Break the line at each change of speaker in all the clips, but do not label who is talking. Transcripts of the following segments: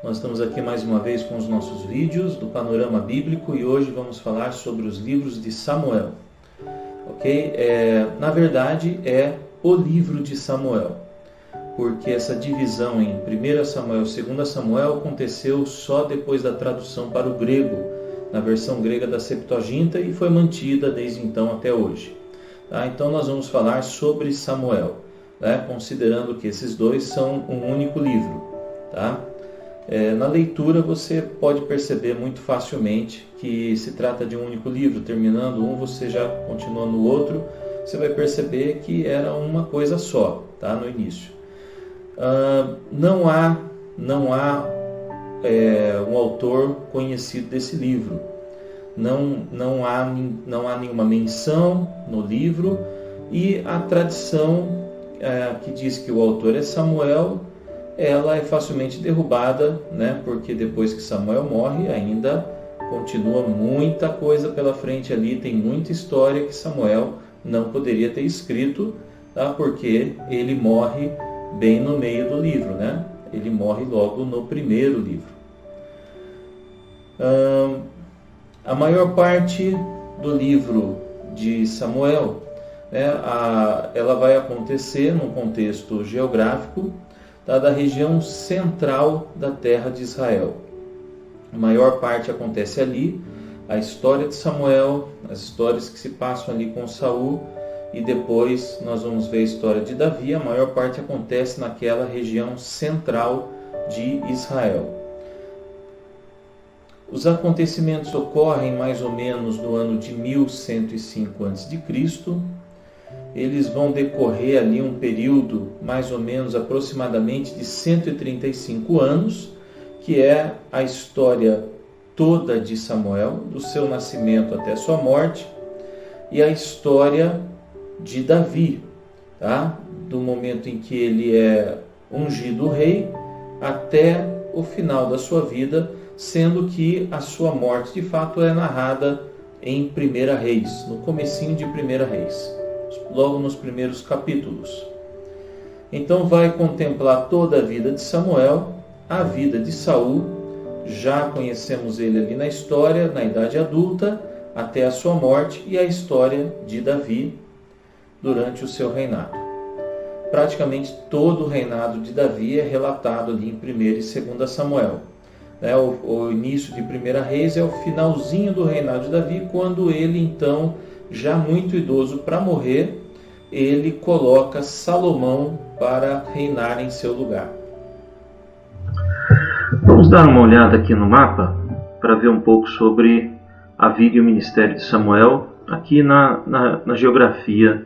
Nós estamos aqui mais uma vez com os nossos vídeos do Panorama Bíblico e hoje vamos falar sobre os livros de Samuel. Ok? Na verdade é o livro de Samuel, porque essa divisão em 1 Samuel e 2 Samuel aconteceu só depois da tradução para o grego, na versão grega da Septuaginta, e foi mantida desde então até hoje. Tá? Então nós vamos falar sobre Samuel, né? Considerando que esses dois são um único livro. Tá? Na leitura você pode perceber muito facilmente que se trata de um único livro. Terminando um, você já continua no outro, você vai perceber que era uma coisa só, tá? No início. Não há um autor conhecido desse livro. Não há nenhuma menção no livro, e a tradição que diz que o autor é Samuel, ela é facilmente derrubada, né? Porque depois que Samuel morre, ainda continua muita coisa pela frente ali, tem muita história que Samuel não poderia ter escrito, tá? Porque ele morre bem no meio do livro, né? Ele morre logo no primeiro livro. A maior parte do livro de Samuel, né, ela vai acontecer num contexto geográfico, tá, da região central da terra de Israel. A maior parte acontece ali, a história de Samuel, as histórias que se passam ali com Saul, e depois nós vamos ver a história de Davi. A maior parte acontece naquela região central de Israel. Os acontecimentos ocorrem mais ou menos no ano de 1105 a.C., eles vão decorrer ali um período mais ou menos aproximadamente de 135 anos, que é a história toda de Samuel, do seu nascimento até sua morte, e a história de Davi, tá? Do momento em que ele é ungido rei até o final da sua vida, sendo que a sua morte de fato é narrada em 1 Reis, no comecinho de 1 Reis, logo nos primeiros capítulos. Então vai contemplar toda a vida de Samuel, a vida de Saul, já conhecemos ele ali na história, na idade adulta, até a sua morte, e a história de Davi durante o seu reinado. Praticamente todo o reinado de Davi é relatado ali em 1 e 2 Samuel. O início de 1 Reis é o finalzinho do reinado de Davi, quando ele então, já muito idoso para morrer, ele coloca Salomão para reinar em seu lugar. Vamos dar uma olhada aqui no mapa para ver um pouco sobre a vida e o ministério de Samuel aqui na geografia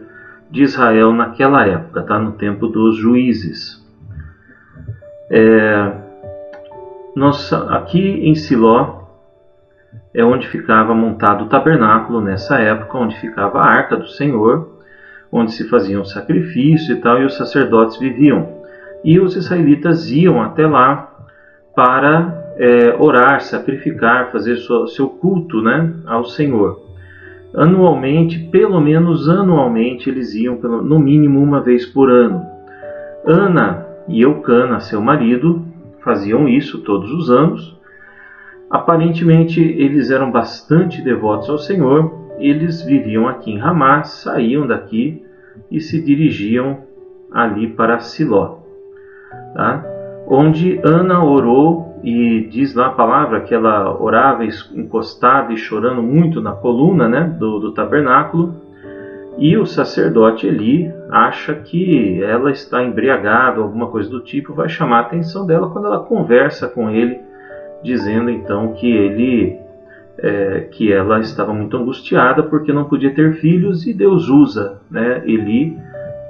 de Israel naquela época, tá? No tempo dos juízes. Aqui em Siló é onde ficava montado o tabernáculo nessa época, onde ficava a arca do Senhor, onde se faziam sacrifícios e tal, e os sacerdotes viviam. E os israelitas iam até lá para orar, sacrificar, fazer seu culto, né, ao Senhor. Anualmente, pelo menos anualmente, eles iam no mínimo uma vez por ano. Ana e Eucana, seu marido, faziam isso todos os anos. Aparentemente eles eram bastante devotos ao Senhor. Eles viviam aqui em Ramá, saíam daqui e se dirigiam ali para Siló, tá? Onde Ana orou, e diz lá a palavra que ela orava encostada e chorando muito na coluna, né, do tabernáculo. E o sacerdote Eli acha que ela está embriagada, alguma coisa do tipo, vai chamar a atenção dela quando ela conversa com ele, dizendo então que ela estava muito angustiada porque não podia ter filhos, e Deus usa, né, Eli,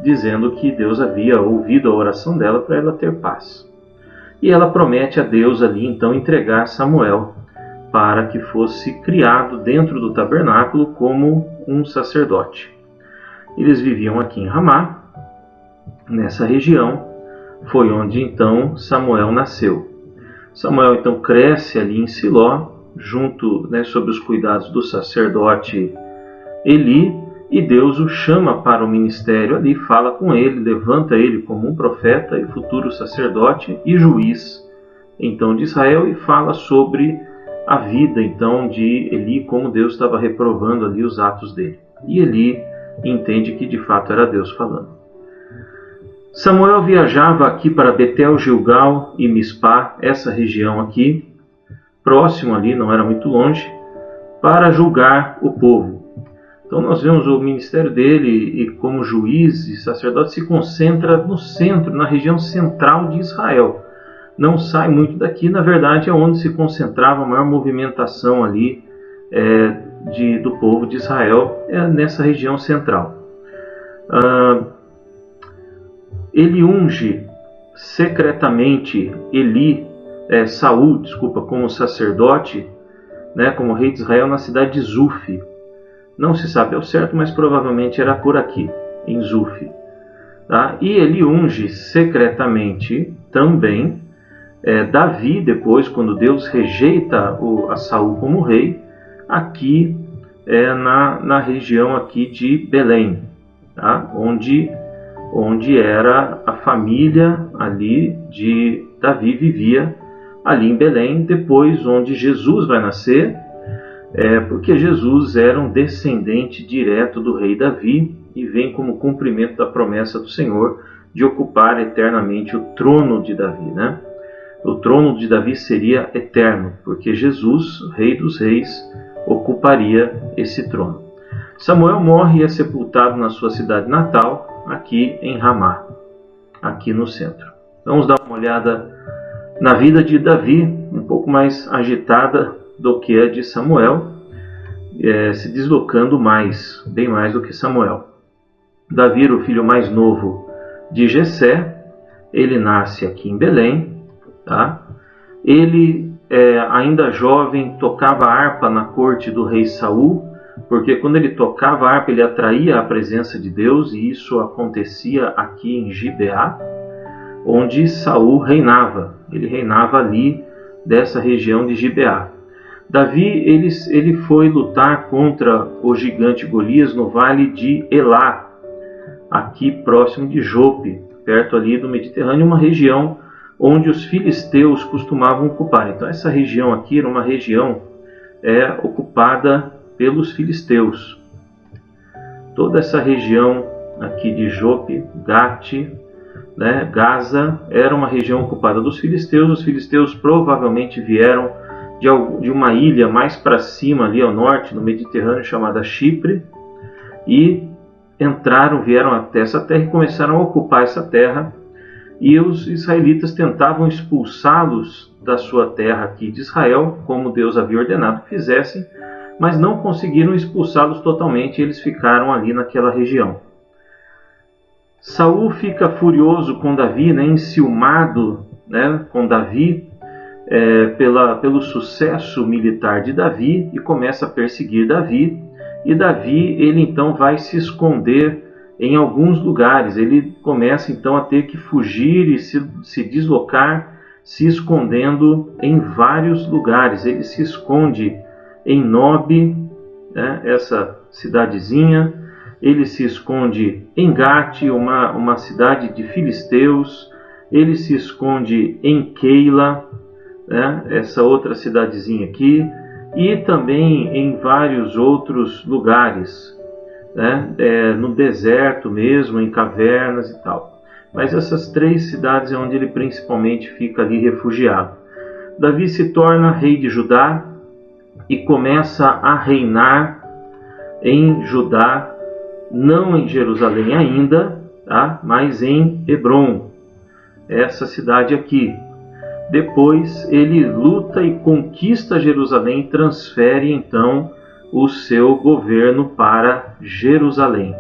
dizendo que Deus havia ouvido a oração dela para ela ter paz. E ela promete a Deus ali então entregar Samuel para que fosse criado dentro do tabernáculo como um sacerdote. Eles viviam aqui em Ramá, nessa região, foi onde então Samuel nasceu. Samuel então cresce ali em Siló, junto, né, sob os cuidados do sacerdote Eli, e Deus o chama para o ministério ali, fala com ele, levanta ele como um profeta e futuro sacerdote e juiz então de Israel e fala sobre a vida então de Eli, como Deus estava reprovando ali os atos dele. E Eli entende que de fato era Deus falando. Samuel viajava aqui para Betel, Gilgal e Mispá, essa região aqui, próximo ali, não era muito longe, para julgar o povo. Então nós vemos o ministério dele e como juiz e sacerdote se concentra no centro, na região central de Israel. Não sai muito daqui, na verdade é onde se concentrava a maior movimentação ali do povo de Israel, nessa região central. Ele unge secretamente Saul, como sacerdote, como rei de Israel na cidade de Zuf. Não se sabe ao certo, mas provavelmente era por aqui, em Zuf. Tá? E ele unge secretamente também Davi, depois, quando Deus rejeita a Saul como rei, aqui na região aqui de Belém, tá? onde era a família ali de Davi vivia, ali em Belém, depois onde Jesus vai nascer, porque Jesus era um descendente direto do rei Davi e vem como cumprimento da promessa do Senhor de ocupar eternamente o trono de Davi, né? O trono de Davi seria eterno, porque Jesus, rei dos reis, ocuparia esse trono. Samuel morre e é sepultado na sua cidade natal, aqui em Ramá, aqui no centro. Vamos dar uma olhada na vida de Davi, um pouco mais agitada do que a de Samuel, se deslocando bem mais do que Samuel. Davi era o filho mais novo de Jessé, ele nasce aqui em Belém. Tá? Ele, ainda jovem, tocava harpa na corte do rei Saul, porque quando ele tocava harpa ele atraía a presença de Deus, e isso acontecia aqui em Gibeá, onde Saul reinava. Ele reinava ali dessa região de Gibeá. Davi ele foi lutar contra o gigante Golias no vale de Elá, aqui próximo de Jope, perto ali do Mediterrâneo, uma região onde os filisteus costumavam ocupar. Então essa região aqui era uma região ocupada pelos filisteus. Toda essa região aqui de Jope, Gate, Gaza, era uma região ocupada dos filisteus. Os filisteus provavelmente vieram de uma ilha mais para cima, ali ao norte, no Mediterrâneo, chamada Chipre, e vieram até essa terra e começaram a ocupar essa terra. E os israelitas tentavam expulsá-los da sua terra aqui de Israel, como Deus havia ordenado que fizessem, mas não conseguiram expulsá-los totalmente, e eles ficaram ali naquela região. Saul fica furioso com Davi, enciumado com Davi, pelo sucesso militar de Davi, e começa a perseguir Davi. E Davi, ele então vai se esconder em alguns lugares. Ele começa então a ter que fugir e se deslocar, se escondendo em vários lugares. Ele se esconde em Nob, essa cidadezinha. Ele se esconde em Gate, uma cidade de filisteus. Ele se esconde em Keila, essa outra cidadezinha aqui. E também em vários outros lugares, no deserto mesmo, em cavernas e tal. Mas essas 3 cidades é onde ele principalmente fica ali refugiado. Davi se torna rei de Judá e começa a reinar em Judá, não em Jerusalém ainda, tá? Mas em Hebrom, essa cidade aqui. Depois ele luta e conquista Jerusalém e transfere então o seu governo para Jerusalém,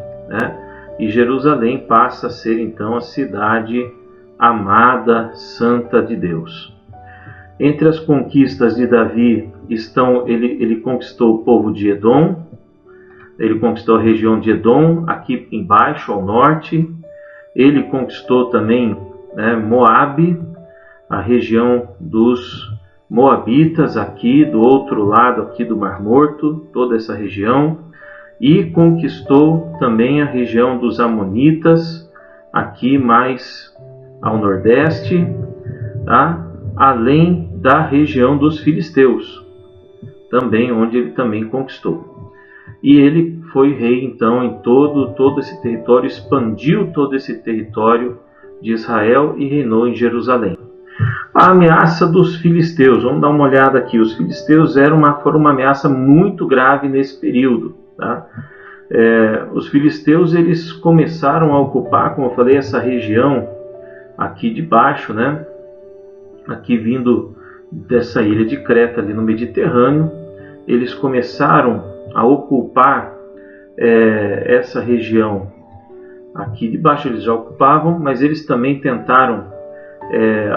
E Jerusalém passa a ser então a cidade amada, santa de Deus. Entre as conquistas de Davi ele conquistou o povo de Edom, ele conquistou a região de Edom, aqui embaixo ao norte. Ele conquistou também Moabe, a região dos Moabitas, aqui do outro lado aqui do Mar Morto, toda essa região, e conquistou também a região dos Amonitas, aqui mais ao nordeste, tá? além da região dos filisteus, também onde ele também conquistou. E ele foi rei então em todo esse território, expandiu todo esse território de Israel e reinou em Jerusalém. A ameaça dos filisteus, vamos dar uma olhada aqui. Os filisteus foram uma ameaça muito grave nesse período. Tá? Os filisteus eles começaram a ocupar, como eu falei, essa região aqui de baixo, né? Aqui vindo dessa ilha de Creta, ali no Mediterrâneo, eles começaram a ocupar essa região aqui de baixo. Eles já ocupavam, mas eles também tentaram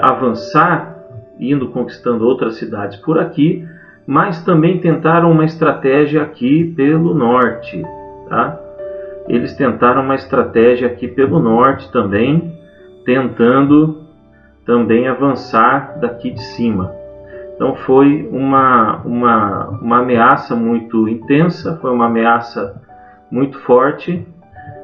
avançar, indo conquistando outras cidades por aqui, mas também tentaram uma estratégia aqui pelo norte. Tá? Eles tentaram uma estratégia aqui pelo norte também, tentando também avançar daqui de cima. Então foi uma ameaça muito intensa, foi uma ameaça muito forte,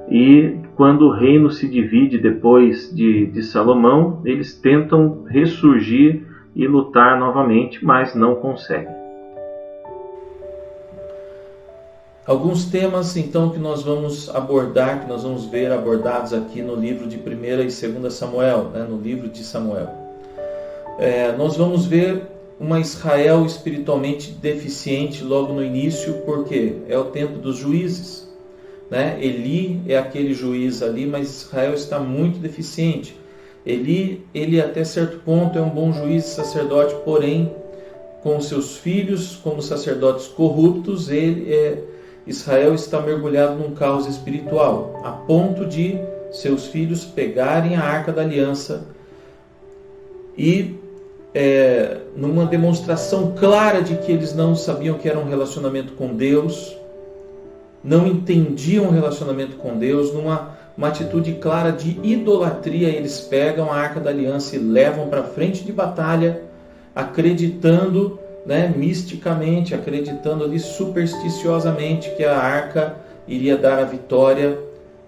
e quando o reino se divide depois de Salomão, eles tentam ressurgir e lutar novamente, mas não conseguem.
Alguns temas então que nós vamos abordar, que nós vamos ver abordados aqui no livro de 1 e 2 Samuel, né, no livro de Samuel. Nós vamos ver uma Israel espiritualmente deficiente logo no início, porque é o tempo dos juízes. Né? Eli é aquele juiz ali, mas Israel está muito deficiente. Ele até certo ponto é um bom juiz e sacerdote, porém com seus filhos como sacerdotes corruptos, Israel está mergulhado num caos espiritual, a ponto de seus filhos pegarem a Arca da Aliança e numa demonstração clara de que eles não sabiam que era um relacionamento com Deus, não entendiam o relacionamento com Deus, numa atitude clara de idolatria, eles pegam a Arca da Aliança e levam para frente de batalha, acreditando, misticamente, acreditando ali supersticiosamente que a arca iria dar a vitória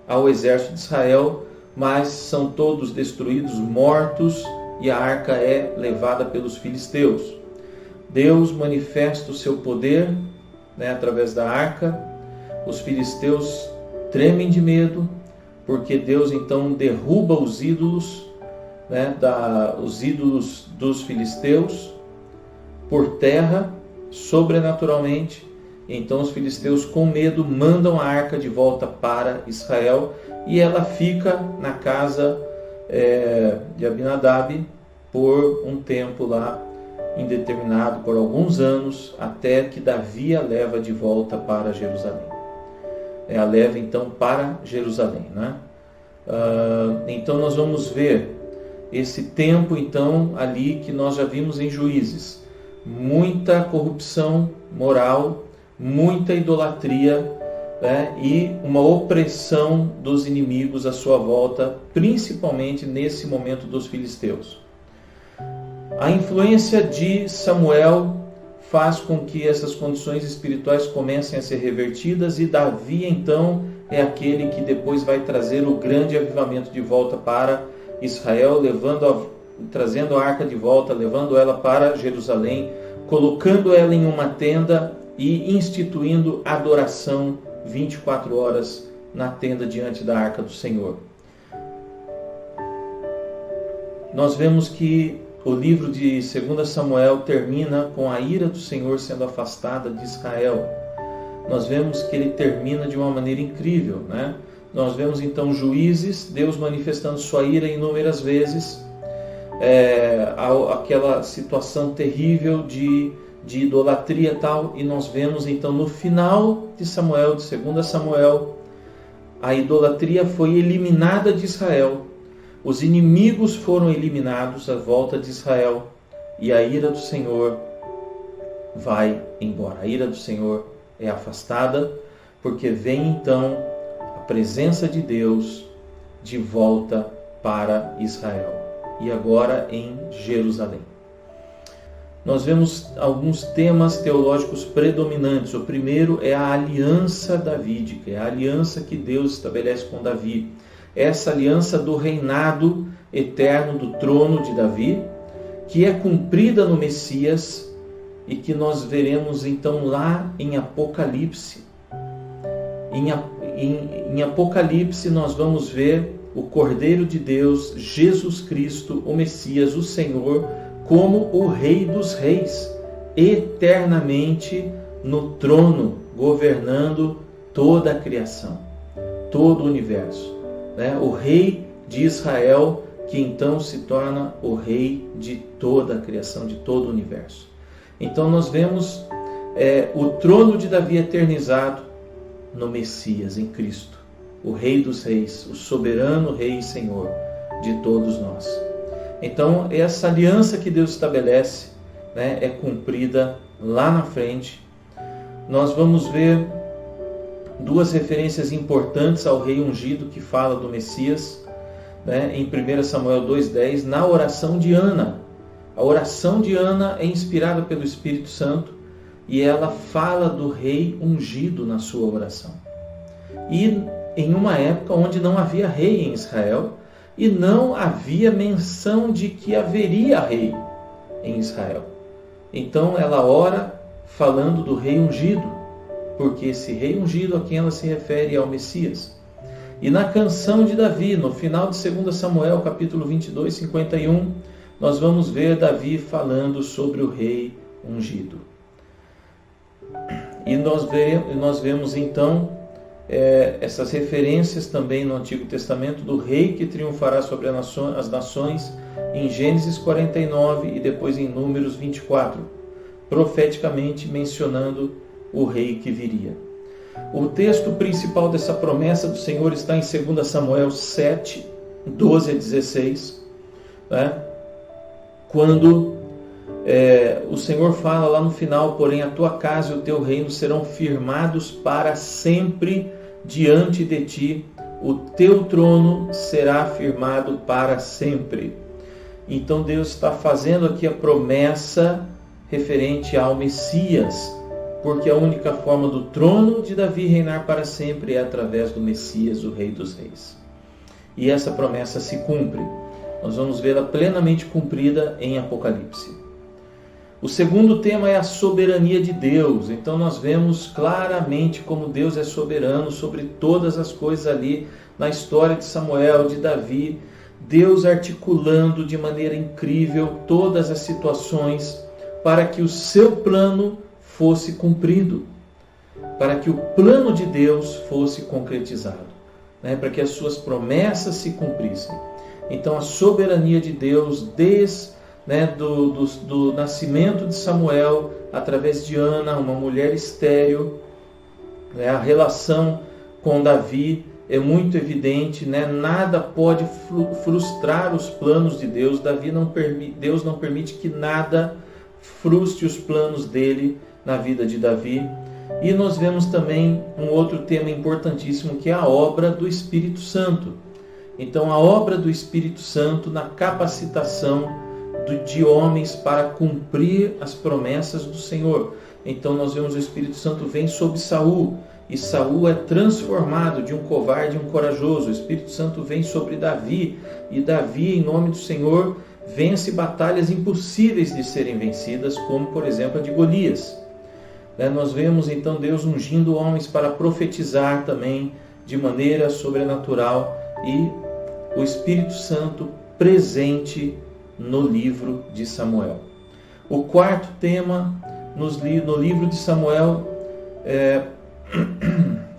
ao exército de Israel, mas são todos destruídos, mortos, e a arca é levada pelos filisteus. Deus manifesta o seu poder através da arca. Os filisteus tremem de medo, porque Deus então derruba os ídolos, os ídolos dos filisteus, por terra, sobrenaturalmente. Então os filisteus, com medo, mandam a arca de volta para Israel, e ela fica na casa de Abinadab por um tempo lá indeterminado, por alguns anos, até que Davi a leva de volta para Jerusalém. A leva então para Jerusalém, né? Então nós vamos ver esse tempo então ali que nós já vimos em Juízes. Muita corrupção moral, muita idolatria, e uma opressão dos inimigos à sua volta, principalmente nesse momento dos filisteus. A influência de Samuel faz com que essas condições espirituais comecem a ser revertidas, e Davi então é aquele que depois vai trazer o grande avivamento de volta para Israel, trazendo a arca de volta, levando ela para Jerusalém, colocando ela em uma tenda e instituindo adoração 24 horas na tenda diante da arca do Senhor. Nós vemos que o livro de 2 Samuel termina com a ira do Senhor sendo afastada de Israel. Nós vemos que ele termina de uma maneira incrível, né? Nós vemos então Juízes, Deus manifestando sua ira inúmeras vezes, aquela situação terrível de idolatria e tal, e nós vemos então no final de Samuel, de 2 Samuel, a idolatria foi eliminada de Israel, os inimigos foram eliminados à volta de Israel, e a ira do Senhor vai embora. A ira do Senhor é afastada, porque vem então a presença de Deus de volta para Israel, e agora em Jerusalém. Nós vemos alguns temas teológicos predominantes. O primeiro é a aliança davídica, é a aliança que Deus estabelece com Davi. Essa aliança do reinado eterno do trono de Davi, que é cumprida no Messias e que nós veremos então lá em Apocalipse. Em Apocalipse nós vamos ver o Cordeiro de Deus, Jesus Cristo, o Messias, o Senhor, como o Rei dos Reis, eternamente no trono, governando toda a criação, todo o universo, né? O Rei de Israel, que então se torna o Rei de toda a criação, de todo o universo. Então nós vemos o trono de Davi eternizado no Messias, em Cristo, o Rei dos Reis, o soberano Rei e Senhor de todos nós. Então essa aliança que Deus estabelece, né, é cumprida lá na frente. Nós vamos ver duas referências importantes ao Rei ungido que fala do Messias, né, em 1 Samuel 2,10, na oração de Ana. A oração de Ana é inspirada pelo Espírito Santo e ela fala do Rei ungido na sua oração. E em uma época onde não havia rei em Israel e não havia menção de que haveria rei em Israel. Então ela ora falando do Rei ungido, porque esse Rei ungido a quem ela se refere é ao Messias. E na canção de Davi, no final de 2 Samuel, capítulo 22, 51, nós vamos ver Davi falando sobre o Rei ungido. E nós vemos então essas referências também no Antigo Testamento do Rei que triunfará sobre as nações, em Gênesis 49 e depois em Números 24, profeticamente mencionando o Rei que viria. O texto principal dessa promessa do Senhor está em 2 Samuel 7, 12 a 16, né? Quando o Senhor fala lá no final: porém a tua casa e o teu reino serão firmados para sempre diante de ti, o teu trono será firmado para sempre. Então Deus está fazendo aqui a promessa referente ao Messias, porque a única forma do trono de Davi reinar para sempre é através do Messias, o Rei dos Reis. E essa promessa se cumpre. Nós vamos vê-la plenamente cumprida em Apocalipse. O segundo tema é a soberania de Deus. Então nós vemos claramente como Deus é soberano sobre todas as coisas ali na história de Samuel, de Davi. Deus articulando de maneira incrível todas as situações para que o seu plano fosse cumprido, para que o plano de Deus fosse concretizado, né? Para que as suas promessas se cumprissem. Então a soberania de Deus do nascimento de Samuel, através de Ana, uma mulher estéril, né? A relação com Davi é muito evidente, né? Nada pode frustrar os planos de Deus. Deus não permite que nada frustre os planos dele na vida de Davi. E nós vemos também um outro tema importantíssimo, que é a obra do Espírito Santo. Então a obra do Espírito Santo na capacitação de homens para cumprir as promessas do Senhor. Então nós vemos o Espírito Santo vem sobre Saul, e Saul é transformado de um covarde em um corajoso. O Espírito Santo vem sobre Davi, e Davi, em nome do Senhor, vence batalhas impossíveis de serem vencidas, como por exemplo a de Golias. Nós vemos então Deus ungindo homens para profetizar também de maneira sobrenatural, e o Espírito Santo presente no livro de Samuel. O quarto tema no livro de Samuel,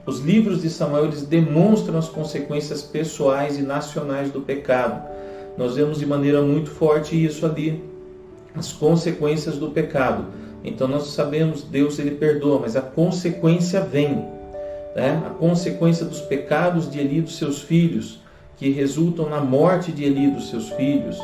os livros de Samuel, eles demonstram as consequências pessoais e nacionais do pecado. Nós vemos de maneira muito forte isso ali, as consequências do pecado. Então nós sabemos, Deus ele perdoa, mas a consequência vem, né? A consequência dos pecados de Eli e dos seus filhos, que resultam na morte de Eli e dos seus filhos,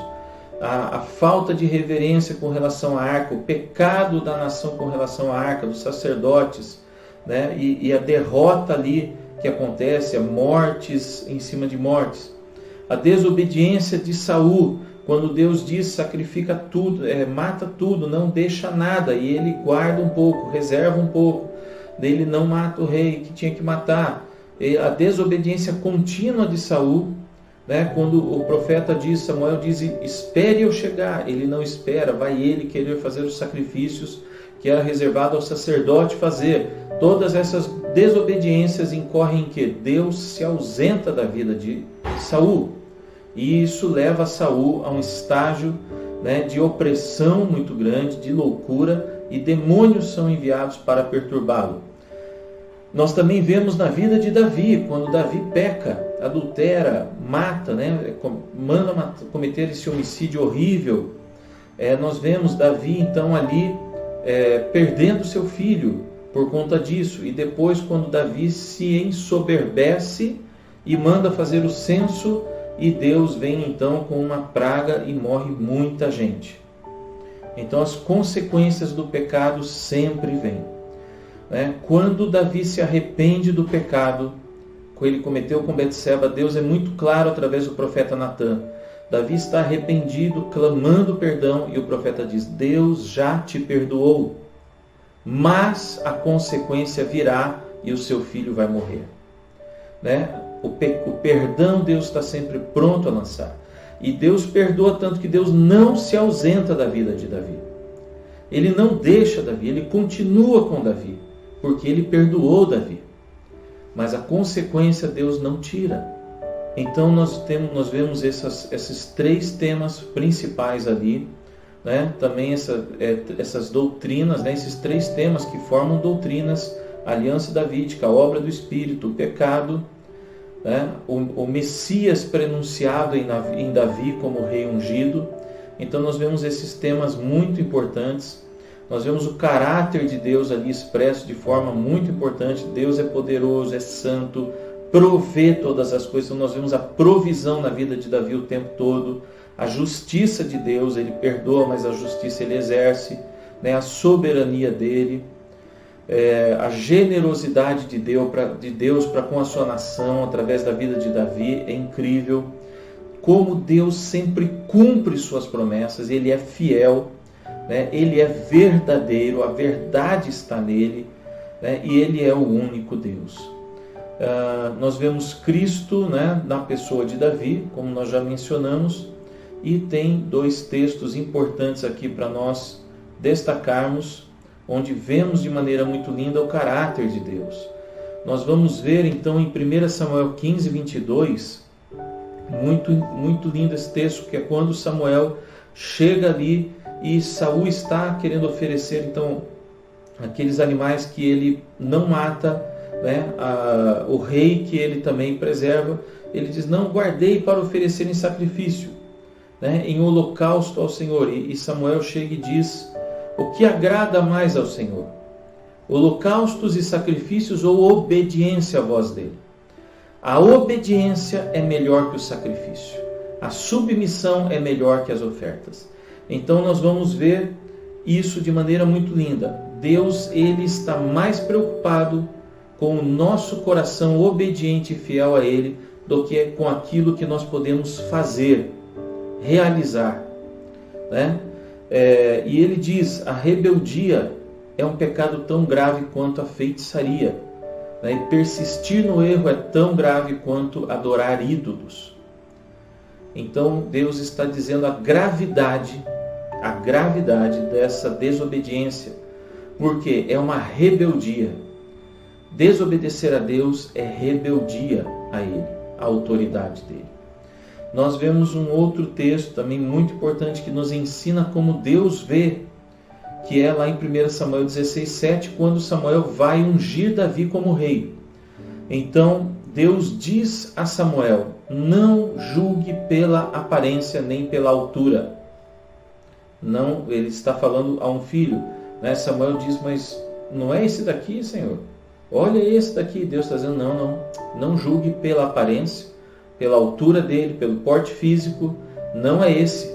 a falta de reverência com relação à arca, o pecado da nação com relação à arca, dos sacerdotes, né? E a derrota ali que acontece, a mortes em cima de mortes. A desobediência de Saul, quando Deus diz sacrifica tudo, mata tudo, não deixa nada, e ele guarda um pouco, reserva um pouco, ele não mata o rei que tinha que matar. A desobediência contínua de Saul, né? Quando o profeta diz, Samuel diz, espere eu chegar, ele não espera, vai ele querer fazer os sacrifícios que era reservado ao sacerdote fazer. Todas essas desobediências incorrem em que Deus se ausenta da vida de Saul, e isso leva Saul a um estágio, né, de opressão muito grande, de loucura, e demônios são enviados para perturbá-lo. Nós também vemos na vida de Davi, quando Davi peca, adultera, mata, né, manda cometer esse homicídio horrível. Nós vemos Davi então ali perdendo seu filho por conta disso. E depois, quando Davi se ensoberbece e manda fazer o censo, e Deus vem então com uma praga e morre muita gente. Então as consequências do pecado sempre vêm. Quando Davi se arrepende do pecado que ele cometeu com Betseba, Deus é muito claro através do profeta Natã. Davi está arrependido, clamando perdão, e o profeta diz, Deus já te perdoou, mas a consequência virá e o seu filho vai morrer. O perdão Deus está sempre pronto a lançar. E Deus perdoa tanto que Deus não se ausenta da vida de Davi. Ele não deixa Davi, ele continua com Davi, porque ele perdoou Davi. Mas a consequência Deus não tira. Então nós vemos esses três temas principais ali, né? Também essas doutrinas, né? Esses três temas que formam doutrinas, a aliança davídica, a obra do Espírito, o pecado, né? O Messias prenunciado em Davi como rei ungido. Então nós vemos esses temas muito importantes. Nós vemos o caráter de Deus ali expresso de forma muito importante. Deus é poderoso, é santo, provê todas as coisas. Então nós vemos a provisão na vida de Davi o tempo todo. A justiça de Deus, ele perdoa, mas a justiça ele exerce, né? A soberania dele, a generosidade de Deus para com a sua nação através da vida de Davi é incrível. Como Deus sempre cumpre suas promessas, ele é fiel, né? Ele é verdadeiro, a verdade está nele, né? E ele é o único Deus. Nós vemos Cristo, né, na pessoa de Davi, como nós já mencionamos, e tem dois textos importantes aqui para nós destacarmos, onde vemos de maneira muito linda o caráter de Deus. Nós vamos ver então em 1 Samuel 15, 22, muito lindo esse texto, que é quando Samuel chega ali e Saul está querendo oferecer então aqueles animais que ele não mata, né? O rei que ele também preserva, ele diz, não guardei para oferecer em sacrifício, né? Em holocausto ao Senhor. E Samuel chega e diz, o que agrada mais ao Senhor? Holocaustos e sacrifícios ou obediência à voz dele? A obediência é melhor que o sacrifício. A submissão é melhor que as ofertas. Então nós vamos ver isso de maneira muito linda. Deus, ele está mais preocupado com o nosso coração obediente e fiel a ele do que com aquilo que nós podemos fazer, realizar, né? E ele diz, a rebeldia é um pecado tão grave quanto a feitiçaria, né? E persistir no erro é tão grave quanto adorar ídolos. Então Deus está dizendo a gravidade dessa desobediência, porque é uma rebeldia. Desobedecer a Deus é rebeldia a Ele, a autoridade dele. Nós vemos um outro texto também muito importante que nos ensina como Deus vê, que é lá em 1 Samuel 16:7, quando Samuel vai ungir Davi como rei. Então Deus diz a Samuel, não julgue pela aparência nem pela altura. Não, ele está falando a um filho, né? Samuel diz, mas não é esse daqui, Senhor? Olha esse daqui. Deus está dizendo, não julgue pela aparência, pela altura dele, pelo porte físico, não é esse,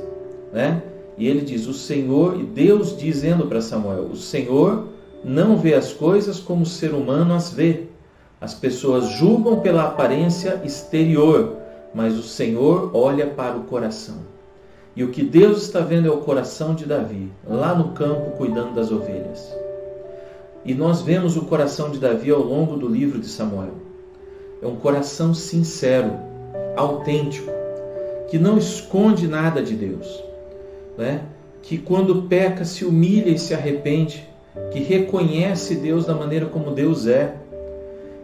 né? E ele diz, o Senhor, e Deus dizendo para Samuel, o Senhor não vê as coisas como o ser humano as vê. As pessoas julgam pela aparência exterior, mas o Senhor olha para o coração. E o que Deus está vendo é o coração de Davi, lá no campo cuidando das ovelhas. E nós vemos o coração de Davi ao longo do livro de Samuel. É um coração sincero, autêntico, que não esconde nada de Deus, né? Que quando peca se humilha e se arrepende, que reconhece Deus da maneira como Deus é,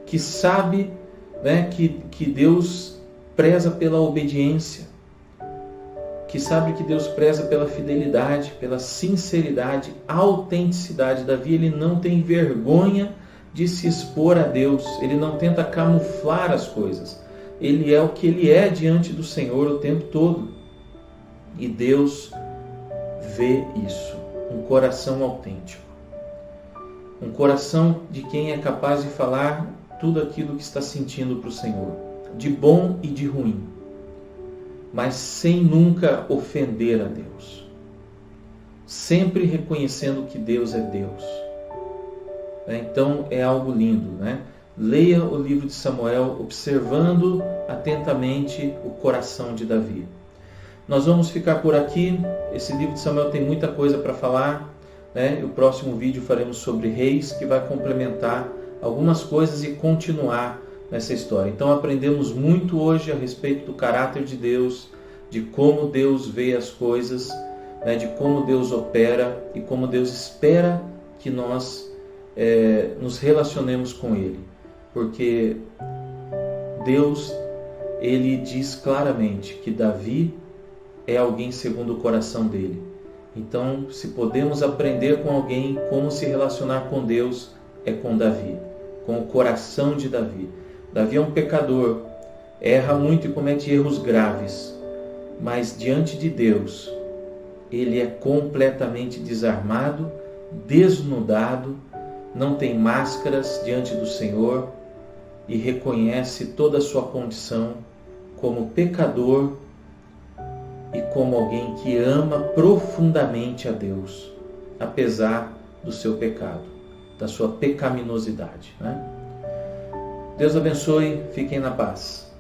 que sabe, né, que Deus preza pela obediência, que sabe que Deus preza pela fidelidade, pela sinceridade, autenticidade. Davi, ele não tem vergonha de se expor a Deus, ele não tenta camuflar as coisas, ele é o que ele é diante do Senhor o tempo todo. E Deus vê isso, um coração autêntico, um coração de quem é capaz de falar tudo aquilo que está sentindo para o Senhor, de bom e de ruim, mas sem nunca ofender a Deus, sempre reconhecendo que Deus é Deus. Então é algo lindo, né? Leia o livro de Samuel observando atentamente o coração de Davi. Nós vamos ficar por aqui. Esse livro de Samuel tem muita coisa para falar, né? E o próximo vídeo faremos sobre reis, que vai complementar algumas coisas e continuar nessa história. Então aprendemos muito hoje a respeito do caráter de Deus, de como Deus vê as coisas, né? De como Deus opera e como Deus espera que nós nos relacionemos com Ele. Porque Deus, Ele diz claramente que Davi é alguém segundo o coração dele. Então, se podemos aprender com alguém como se relacionar com Deus, é com Davi, com o coração de Davi. Davi é um pecador, erra muito e comete erros graves, mas diante de Deus, ele é completamente desarmado, desnudado, não tem máscaras diante do Senhor e reconhece toda a sua condição como pecador e como alguém que ama profundamente a Deus, apesar do seu pecado, da sua pecaminosidade, né? Deus abençoe, fiquem na paz.